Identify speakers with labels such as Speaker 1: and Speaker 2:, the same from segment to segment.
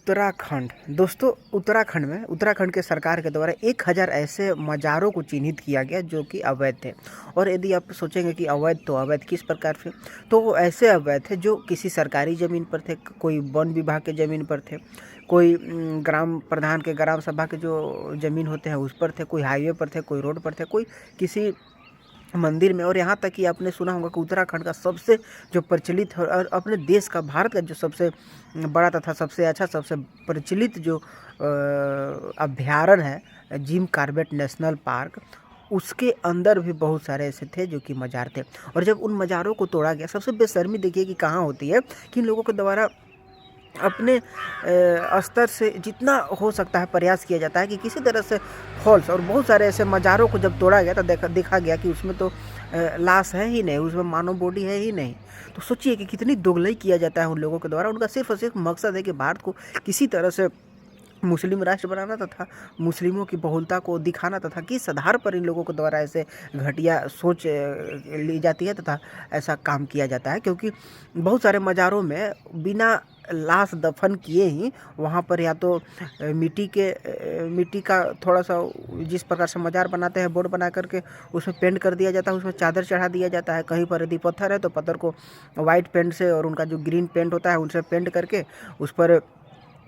Speaker 1: उत्तराखंड दोस्तों, उत्तराखंड के सरकार के द्वारा 1000 ऐसे मज़ारों को चिन्हित किया गया जो कि अवैध थे। और यदि आप सोचेंगे कि अवैध तो अवैध किस प्रकार से, तो वो ऐसे अवैध थे जो किसी सरकारी ज़मीन पर थे, कोई वन विभाग के ज़मीन पर थे, कोई ग्राम प्रधान के ग्राम सभा के जो ज़मीन होते हैं उस पर थे, कोई हाईवे पर थे, कोई रोड पर थे, कोई किसी मंदिर में। और यहाँ तक कि आपने सुना होगा कि उत्तराखंड का सबसे जो प्रचलित है और अपने देश का, भारत का जो सबसे बड़ा तथा सबसे अच्छा, सबसे प्रचलित जो अभयारण्य है जिम कॉर्बेट नेशनल पार्क, उसके अंदर भी बहुत सारे ऐसे थे जो कि मज़ार थे। और जब उन मज़ारों को तोड़ा गया, सबसे बेशर्मी देखिए कि कहाँ होती है कि इन लोगों के द्वारा अपने स्तर से जितना हो सकता है प्रयास किया जाता है कि किसी तरह से फॉल्स, और बहुत सारे ऐसे मज़ारों को जब तोड़ा गया तो देखा गया कि उसमें तो लाश है ही नहीं, उसमें मानव बॉडी है ही नहीं। तो सोचिए कि कितनी दोगलई किया जाता है उन लोगों के द्वारा। उनका सिर्फ और सिर्फ मकसद है कि भारत को किसी तरह से मुस्लिम राष्ट्र बनाना तथा मुस्लिमों की बहुलता को दिखाना, तथा किस आधार पर इन लोगों के द्वारा ऐसे घटिया सोच ली जाती है तथा ऐसा काम किया जाता है। क्योंकि बहुत सारे मज़ारों में बिना लाश दफन किए ही वहाँ पर या तो मिट्टी का थोड़ा सा, जिस प्रकार से मज़ार बनाते हैं बोर्ड बना करके उसमें पेंट कर दिया जाता है, उसमें चादर चढ़ा दिया जाता है। कहीं पर यदि पत्थर है तो पत्थर को वाइट पेंट से और उनका जो ग्रीन पेंट होता है उनसे पेंट करके उस पर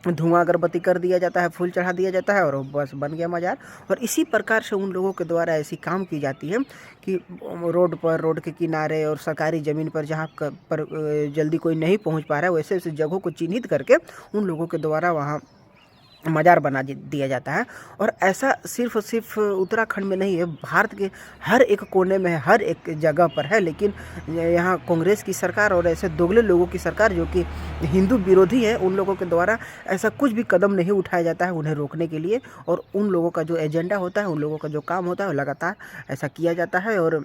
Speaker 1: धुआं अगरबत्ती कर दिया जाता है, फूल चढ़ा दिया जाता है और बस बन गया मज़ार। और इसी प्रकार से उन लोगों के द्वारा ऐसी काम की जाती है कि रोड पर, रोड के किनारे और सरकारी ज़मीन पर जहाँ पर जल्दी कोई नहीं पहुँच पा रहा है, वैसे वैसे जगहों को चिन्हित करके उन लोगों के द्वारा वहाँ मज़ार बना दिया जाता है। और ऐसा सिर्फ और सिर्फ उत्तराखंड में नहीं है, भारत के हर एक कोने में है, हर एक जगह पर है। लेकिन यहाँ कांग्रेस की सरकार और ऐसे दोगले लोगों की सरकार जो कि हिंदू विरोधी है, उन लोगों के द्वारा ऐसा कुछ भी कदम नहीं उठाया जाता है उन्हें रोकने के लिए। और उन लोगों का जो एजेंडा होता है, उन लोगों का जो काम होता है, लगातार ऐसा किया जाता है। और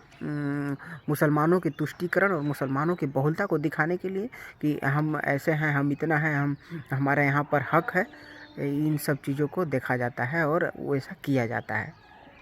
Speaker 1: मुसलमानों की तुष्टीकरण और मुसलमानों की बहुलता को दिखाने के लिए कि हम ऐसे हैं, हम इतना हैं, हमारे यहाँ पर हक है, इन सब चीज़ों को देखा जाता है और वैसा किया जाता है।